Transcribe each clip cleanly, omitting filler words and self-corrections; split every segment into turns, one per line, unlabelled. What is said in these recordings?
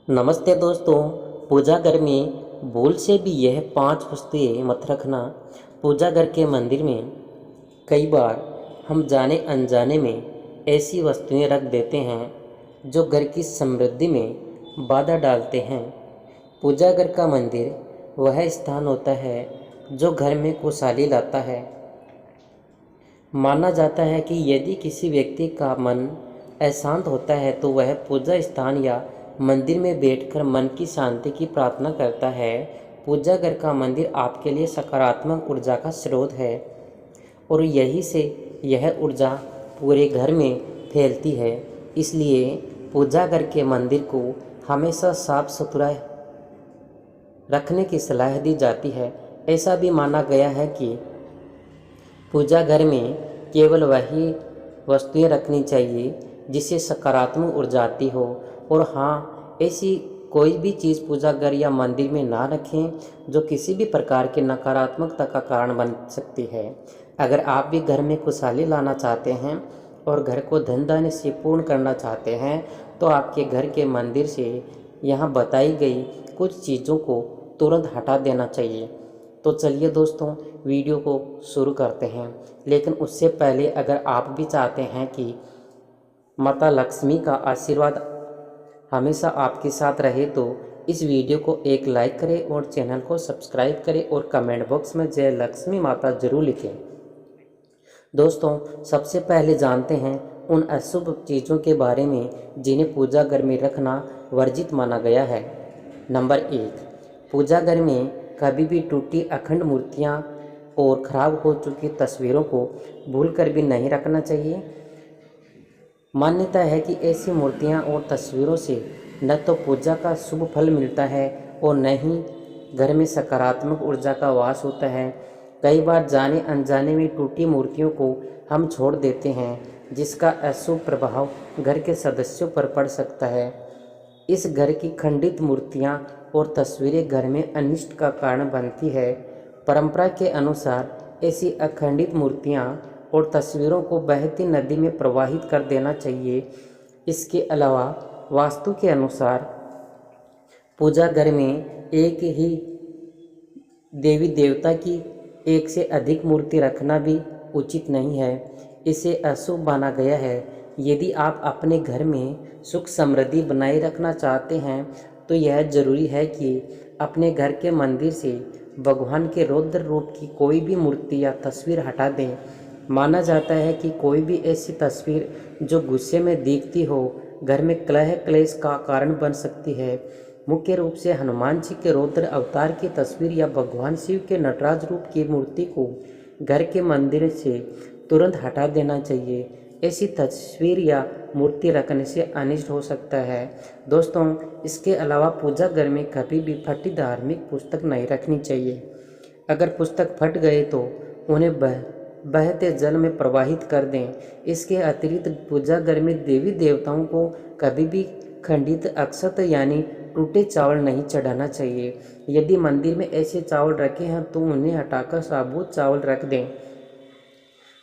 नमस्ते दोस्तों। पूजा घर में भूल से भी यह 5 वस्तुएं मत रखना। पूजा घर के मंदिर में कई बार हम जाने अनजाने में ऐसी वस्तुएं रख देते हैं जो घर की समृद्धि में बाधा डालते हैं। पूजा घर का मंदिर वह स्थान होता है जो घर में खुशहाली लाता है। माना जाता है कि यदि किसी व्यक्ति का मन अशांत होता है तो वह पूजा स्थान या मंदिर में बैठकर मन की शांति की प्रार्थना करता है। पूजा घर का मंदिर आपके लिए सकारात्मक ऊर्जा का स्रोत है और यही से यह ऊर्जा पूरे घर में फैलती है। इसलिए पूजा घर के मंदिर को हमेशा साफ सुथरा रखने की सलाह दी जाती है। ऐसा भी माना गया है कि पूजा घर में केवल वही वस्तुएं रखनी चाहिए जिससे सकारात्मक ऊर्जा आती हो। और हाँ, ऐसी कोई भी चीज़ पूजा घर या मंदिर में ना रखें जो किसी भी प्रकार की नकारात्मकता का कारण बन सकती है। अगर आप भी घर में खुशहाली लाना चाहते हैं और घर को धन धान्य से पूर्ण करना चाहते हैं तो आपके घर के मंदिर से यहाँ बताई गई कुछ चीज़ों को तुरंत हटा देना चाहिए। तो चलिए दोस्तों, वीडियो को शुरू करते हैं। लेकिन उससे पहले अगर आप भी चाहते हैं कि माता लक्ष्मी का आशीर्वाद हमेशा आपके साथ रहे तो इस वीडियो को एक लाइक करें और चैनल को सब्सक्राइब करें और कमेंट बॉक्स में जय लक्ष्मी माता जरूर लिखें। दोस्तों, सबसे पहले जानते हैं उन अशुभ चीज़ों के बारे में जिन्हें पूजा घर में रखना वर्जित माना गया है। नंबर 1, पूजा घर में कभी भी टूटी अखंड मूर्तियाँ और खराब हो चुकी तस्वीरों को भूलकर भी नहीं रखना चाहिए। मान्यता है कि ऐसी मूर्तियाँ और तस्वीरों से न तो पूजा का शुभ फल मिलता है और न ही घर में सकारात्मक ऊर्जा का वास होता है। कई बार जाने अनजाने में टूटी मूर्तियों को हम छोड़ देते हैं जिसका अशुभ प्रभाव घर के सदस्यों पर पड़ सकता है। इस घर की खंडित मूर्तियाँ और तस्वीरें घर में अनिष्ट का कारण बनती है। परंपरा के अनुसार ऐसी अखंडित मूर्तियाँ और तस्वीरों को बहती नदी में प्रवाहित कर देना चाहिए। इसके अलावा वास्तु के अनुसार पूजा घर में एक ही देवी देवता की एक से अधिक मूर्ति रखना भी उचित नहीं है। इसे अशुभ माना गया है। यदि आप अपने घर में सुख समृद्धि बनाए रखना चाहते हैं तो यह जरूरी है कि अपने घर के मंदिर से भगवान के रौद्र रूप की कोई भी मूर्ति या तस्वीर हटा दें। माना जाता है कि कोई भी ऐसी तस्वीर जो गुस्से में दिखती हो घर में कलह क्लेश का कारण बन सकती है। मुख्य रूप से हनुमान जी के रौद्र अवतार की तस्वीर या भगवान शिव के नटराज रूप की मूर्ति को घर के मंदिर से तुरंत हटा देना चाहिए। ऐसी तस्वीर या मूर्ति रखने से अनिष्ट हो सकता है। दोस्तों, इसके अलावा पूजा घर में कभी भी फटी धार्मिक पुस्तक नहीं रखनी चाहिए। अगर पुस्तक फट गए तो उन्हें बहते जल में प्रवाहित कर दें। इसके अतिरिक्त पूजा घर में देवी देवताओं को कभी भी खंडित अक्षत यानी टूटे चावल नहीं चढ़ाना चाहिए। यदि मंदिर में ऐसे चावल रखे हैं तो उन्हें हटाकर साबुत चावल रख दें।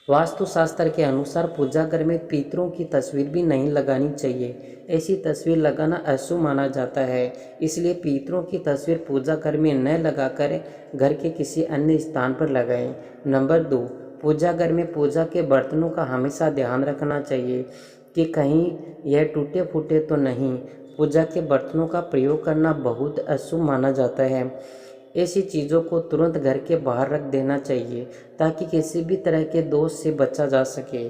वास्तुशास्त्र के अनुसार पूजा घर में पितरों की तस्वीर भी नहीं लगानी चाहिए। ऐसी तस्वीर लगाना अशुभ माना जाता है। इसलिए पितरों की तस्वीर पूजा घर में न लगाकर घर के किसी अन्य स्थान पर लगाएं। नंबर 2, पूजा घर में पूजा के बर्तनों का हमेशा ध्यान रखना चाहिए कि कहीं यह टूटे फूटे तो नहीं। पूजा के बर्तनों का प्रयोग करना बहुत अशुभ माना जाता है। ऐसी चीज़ों को तुरंत घर के बाहर रख देना चाहिए ताकि किसी भी तरह के दोष से बचा जा सके।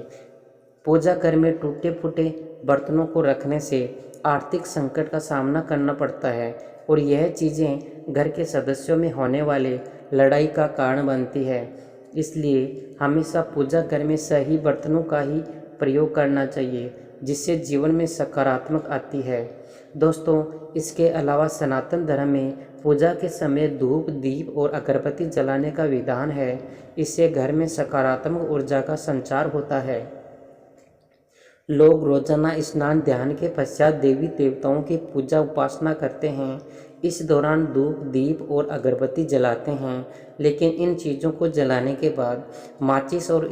पूजा घर में टूटे फूटे बर्तनों को रखने से आर्थिक संकट का सामना करना पड़ता है और यह चीज़ें घर के सदस्यों में होने वाले लड़ाई का कारण बनती है। इसलिए हमेशा पूजा घर में सही बर्तनों का ही प्रयोग करना चाहिए जिससे जीवन में सकारात्मक आती है। दोस्तों, इसके अलावा सनातन धर्म में पूजा के समय धूप दीप और अगरबत्ती जलाने का विधान है। इससे घर में सकारात्मक ऊर्जा का संचार होता है। लोग रोजाना स्नान ध्यान के पश्चात देवी देवताओं की पूजा उपासना करते हैं। इस दौरान धूप दीप और अगरबत्ती जलाते हैं, लेकिन इन चीज़ों को जलाने के बाद माचिस और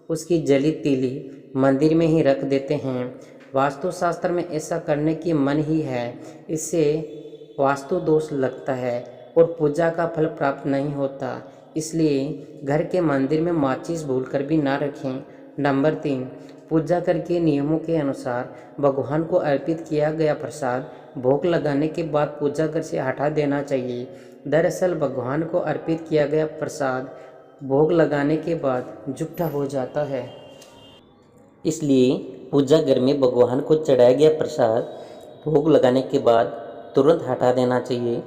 उसकी जली तीली मंदिर में ही रख देते हैं। वास्तुशास्त्र में ऐसा करने की मन ही है, इससे वास्तु दोष लगता है और पूजा का फल प्राप्त नहीं होता। इसलिए घर के मंदिर में माचिस भूलकर भी ना रखें। नंबर 3, पूजा घर के नियमों के अनुसार भगवान को अर्पित किया गया प्रसाद भोग लगाने के बाद पूजा घर से हटा देना चाहिए। दरअसल भगवान को अर्पित किया गया प्रसाद भोग लगाने के बाद जूठा हो जाता है, इसलिए पूजा घर में भगवान को चढ़ाया गया प्रसाद भोग लगाने के बाद तुरंत हटा देना चाहिए।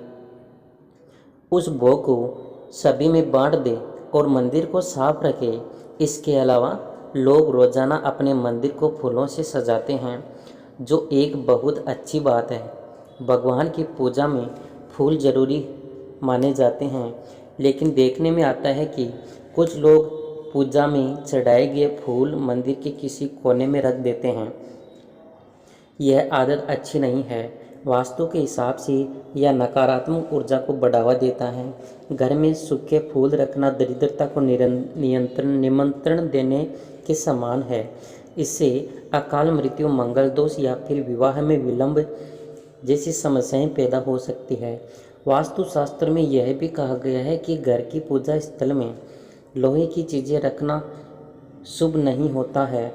उस भोग को सभी में बांट दे और मंदिर को साफ रखें। इसके अलावा लोग रोजाना अपने मंदिर को फूलों से सजाते हैं, जो एक बहुत अच्छी बात है। भगवान की पूजा में फूल जरूरी माने जाते हैं, लेकिन देखने में आता है कि कुछ लोग पूजा में चढ़ाए गए फूल मंदिर के किसी कोने में रख देते हैं। यह आदत अच्छी नहीं है। वास्तु के हिसाब से यह नकारात्मक ऊर्जा को बढ़ावा देता है। घर में सूखे फूल रखना दरिद्रता को निमंत्रण देने के समान है। इससे अकाल मृत्यु, मंगल दोष या फिर विवाह में विलंब जैसी समस्याएं पैदा हो सकती है। वास्तुशास्त्र में यह भी कहा गया है कि घर की पूजा स्थल में लोहे की चीज़ें रखना शुभ नहीं होता है,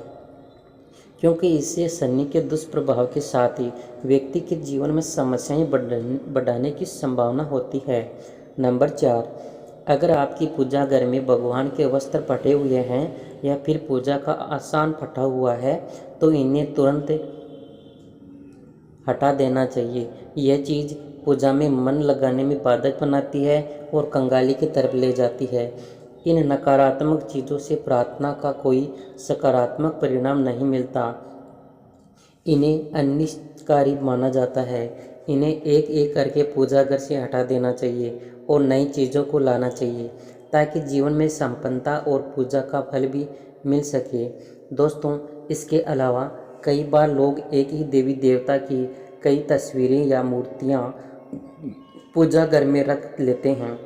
क्योंकि इससे शनि के दुष्प्रभाव के साथ ही व्यक्ति के जीवन में समस्याएं बढ़ाने की संभावना होती है। नंबर 4, अगर आपकी पूजा घर में भगवान के वस्त्र फटे हुए हैं या फिर पूजा का आसान फटा हुआ है तो इन्हें तुरंत हटा देना चाहिए। यह चीज़ पूजा में मन लगाने में बाधक बनाती है और कंगाली की तरफ ले जाती है। इन नकारात्मक चीज़ों से प्रार्थना का कोई सकारात्मक परिणाम नहीं मिलता। इन्हें अनिष्टकारी माना जाता है। इन्हें एक एक करके पूजा घर से हटा देना चाहिए और नई चीज़ों को लाना चाहिए, ताकि जीवन में संपन्नता और पूजा का फल भी मिल सके। दोस्तों, इसके अलावा कई बार लोग एक ही देवी देवता की कई तस्वीरें या मूर्तियाँ पूजा घर में रख लेते हैं,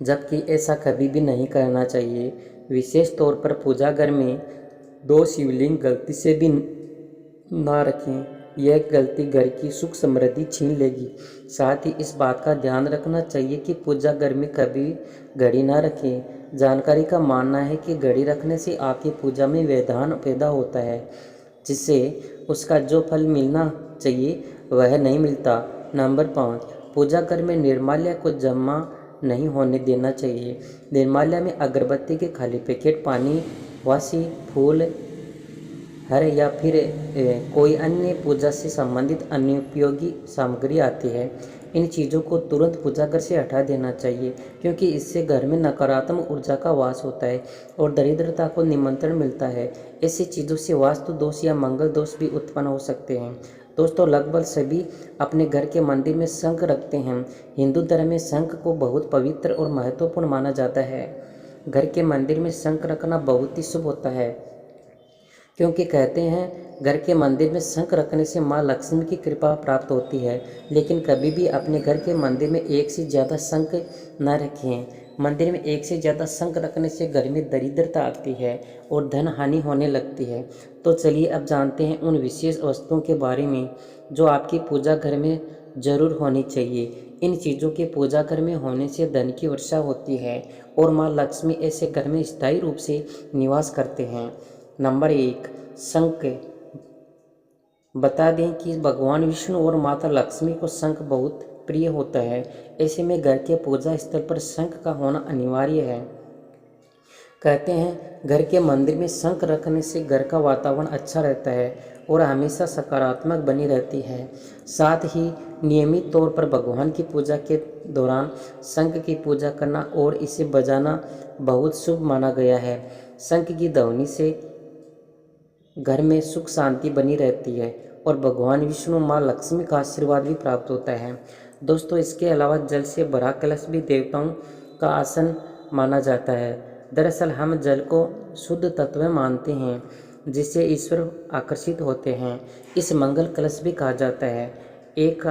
जबकि ऐसा कभी भी नहीं करना चाहिए। विशेष तौर पर पूजा घर में 2 शिवलिंग गलती से भी ना रखें। यह गलती घर की सुख समृद्धि छीन लेगी। साथ ही इस बात का ध्यान रखना चाहिए कि पूजा घर में कभी घड़ी ना रखें। जानकारी का मानना है कि घड़ी रखने से आपकी पूजा में व्यवधान पैदा होता है, जिससे उसका जो फल मिलना चाहिए वह नहीं मिलता। नंबर 5, पूजा घर में निर्माल्य को जमा नहीं होने देना चाहिए। निर्माल्य में अगरबत्ती के खाली पैकेट, पानी, वासी फूल, हर या फिर कोई अन्य पूजा से संबंधित अन्य उपयोगी सामग्री आती है। इन चीज़ों को तुरंत पूजा घर से हटा देना चाहिए, क्योंकि इससे घर में नकारात्मक ऊर्जा का वास होता है और दरिद्रता को निमंत्रण मिलता है। ऐसी चीज़ों से वास्तु दोष या मंगल दोष भी उत्पन्न हो सकते हैं। दोस्तों, लगभग सभी अपने घर के मंदिर में शंख रखते हैं। हिंदू धर्म में शंख को बहुत पवित्र और महत्वपूर्ण माना जाता है। घर के मंदिर में शंख रखना बहुत ही शुभ होता है, क्योंकि कहते हैं घर के मंदिर में शंख रखने से माँ लक्ष्मी की कृपा प्राप्त होती है। लेकिन कभी भी अपने घर के मंदिर में एक से ज़्यादा शंख न रखें। मंदिर में एक से ज़्यादा शंख रखने से घर में दरिद्रता आती है और धन हानि होने लगती है। तो चलिए अब जानते हैं उन विशेष वस्तुओं के बारे में जो आपकी पूजा घर में जरूर होनी चाहिए। इन चीज़ों के पूजा घर में होने से धन की वर्षा होती है और माँ लक्ष्मी ऐसे घर में स्थायी रूप से निवास करते हैं। नंबर 1, शंख। बता दें कि भगवान विष्णु और माता लक्ष्मी को शंख बहुत प्रिय होता है। ऐसे में घर के पूजा स्थल पर शंख का होना अनिवार्य है। कहते हैं घर के मंदिर में शंख रखने से घर का वातावरण अच्छा रहता है और हमेशा सकारात्मक बनी रहती है। साथ ही नियमित तौर पर भगवान की पूजा के दौरान शंख की पूजा करना और इसे बजाना बहुत शुभ माना गया है। शंख की ध्वनि से घर में सुख शांति बनी रहती है और भगवान विष्णु माँ लक्ष्मी का आशीर्वाद भी प्राप्त होता है। दोस्तों, इसके अलावा जल से भरा कलश भी देवताओं का आसन माना जाता है। दरअसल हम जल को शुद्ध तत्व मानते हैं, जिससे ईश्वर आकर्षित होते हैं। इस मंगल कलश भी कहा जाता है। एक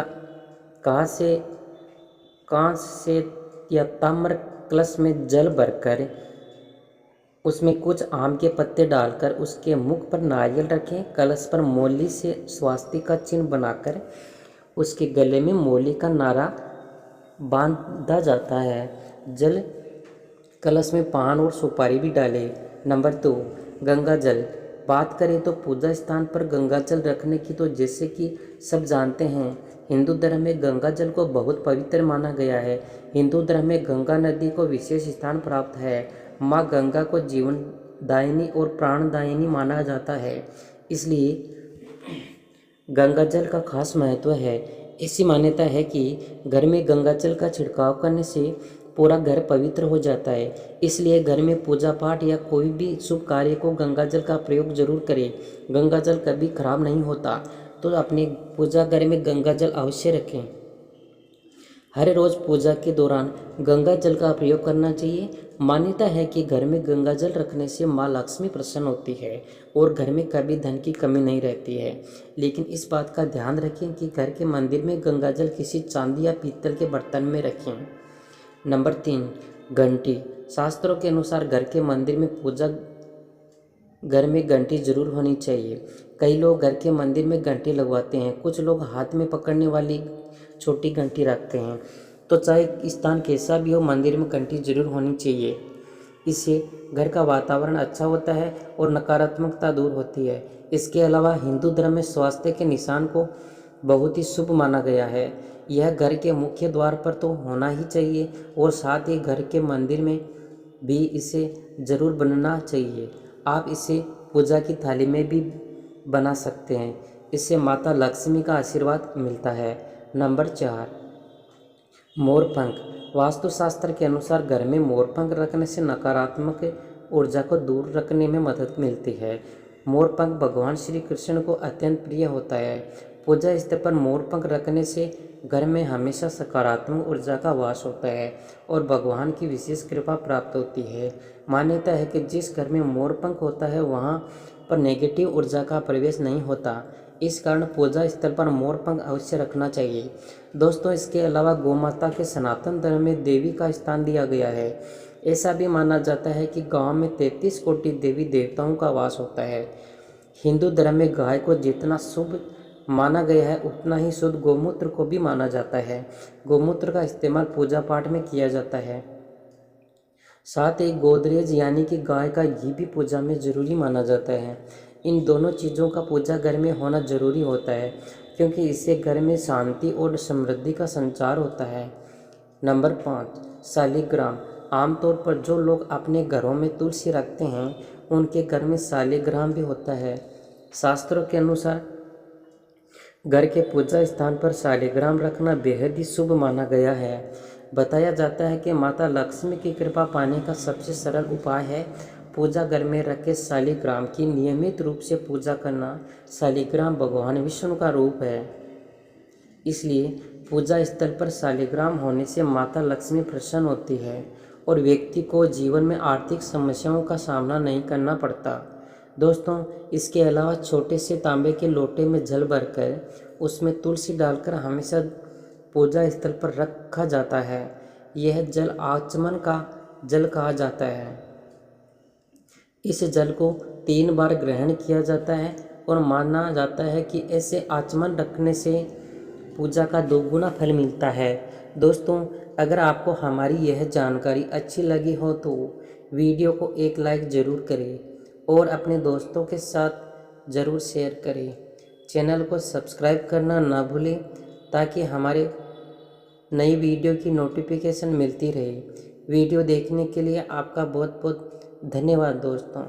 कांच से या ताम्र कलश में जल भरकर उसमें कुछ आम के पत्ते डालकर उसके मुख पर नारियल रखें। कलश पर मौली से स्वास्तिक का चिन्ह बनाकर उसके गले में मौली का नारा बांधा जाता है। जल कलश में पान और सुपारी भी डालें। नंबर 2, गंगा जल। बात करें तो पूजा स्थान पर गंगा जल रखने की, तो जैसे कि सब जानते हैं, हिंदू धर्म में गंगा जल को बहुत पवित्र माना गया है। हिंदू धर्म में गंगा नदी को विशेष स्थान प्राप्त है। माँ गंगा को जीवनदायिनी और प्राणदायिनी माना जाता है, इसलिए गंगा जल का खास महत्व है। ऐसी मान्यता है कि घर में गंगा जल का छिड़काव करने से पूरा घर पवित्र हो जाता है। इसलिए घर में पूजा पाठ या कोई भी शुभ कार्य को गंगा जल का प्रयोग जरूर करें। गंगा जल कभी खराब नहीं होता, तो अपने पूजा घर में गंगा जल अवश्य रखें। हर रोज़ पूजा के दौरान गंगा जल का प्रयोग करना चाहिए। मान्यता है कि घर में गंगा जल रखने से माँ लक्ष्मी प्रसन्न होती है और घर में कभी धन की कमी नहीं रहती है। लेकिन इस बात का ध्यान रखें कि घर के मंदिर में गंगा जल किसी चांदी या पीतल के बर्तन में रखें। नंबर 3, घंटी। शास्त्रों के अनुसार घर के मंदिर में पूजा घर में घंटी जरूर होनी चाहिए। कई लोग घर के मंदिर में घंटी लगवाते हैं, कुछ लोग हाथ में पकड़ने वाली छोटी घंटी रखते हैं। तो चाहे स्थान कैसा भी हो, मंदिर में घंटी जरूर होनी चाहिए। इससे घर का वातावरण अच्छा होता है और नकारात्मकता दूर होती है। इसके अलावा हिंदू धर्म में स्वास्थ्य के निशान को बहुत ही शुभ माना गया है। यह घर के मुख्य द्वार पर तो होना ही चाहिए और साथ ही घर के मंदिर में भी इसे जरूर बनना चाहिए। आप इसे पूजा की थाली में भी बना सकते हैं। इससे माता लक्ष्मी का आशीर्वाद मिलता है। नंबर 4, मोरपंख। वास्तुशास्त्र के अनुसार घर में मोरपंख रखने से नकारात्मक ऊर्जा को दूर रखने में मदद मिलती है। मोरपंख भगवान श्री कृष्ण को अत्यंत प्रिय होता है। पूजा स्थल पर मोरपंख रखने से घर में हमेशा सकारात्मक ऊर्जा का वास होता है और भगवान की विशेष कृपा प्राप्त होती है। मान्यता है कि जिस घर में मोरपंख होता है वहाँ पर नेगेटिव ऊर्जा का प्रवेश नहीं होता। इस कारण पूजा स्थल पर मोरपंख अवश्य रखना चाहिए। दोस्तों, इसके अलावा गौमाता के सनातन धर्म में देवी का स्थान दिया गया है। ऐसा भी माना जाता है कि गांव में 33 कोटि देवी देवताओं का वास होता है। हिंदू धर्म में गाय को जितना शुभ माना गया है उतना ही शुद्ध गौमूत्र को भी माना जाता है। गौमूत्र का इस्तेमाल पूजा पाठ में किया जाता है। साथ ही गोदरेज यानी कि गाय का घी भी पूजा में जरूरी माना जाता है। इन दोनों चीज़ों का पूजा घर में होना जरूरी होता है, क्योंकि इससे घर में शांति और समृद्धि का संचार होता है। नंबर 5, शालिग्राम। आमतौर पर जो लोग अपने घरों में तुलसी रखते हैं उनके घर में शालिग्राम भी होता है। शास्त्रों के अनुसार घर के पूजा स्थान पर शालिग्राम रखना बेहद ही शुभ माना गया है। बताया जाता है कि माता लक्ष्मी की कृपा पाने का सबसे सरल उपाय है पूजा घर में रखे शालिग्राम की नियमित रूप से पूजा करना। शालिग्राम भगवान विष्णु का रूप है, इसलिए पूजा स्थल पर शालिग्राम होने से माता लक्ष्मी प्रसन्न होती है और व्यक्ति को जीवन में आर्थिक समस्याओं का सामना नहीं करना पड़ता। दोस्तों, इसके अलावा छोटे से तांबे के लोटे में जल भरकर उसमें तुलसी डालकर हमेशा पूजा स्थल पर रखा जाता है। यह जल आचमन का जल कहा जाता है। इस जल को 3 बार ग्रहण किया जाता है और माना जाता है कि ऐसे आचमन रखने से पूजा का 2 गुना फल मिलता है। दोस्तों, अगर आपको हमारी यह जानकारी अच्छी लगी हो तो वीडियो को एक लाइक ज़रूर करें और अपने दोस्तों के साथ ज़रूर शेयर करें। चैनल को सब्सक्राइब करना ना भूलें ताकि हमारे नई वीडियो की नोटिफिकेशन मिलती रहे। वीडियो देखने के लिए आपका बहुत बहुत धन्यवाद दोस्तों।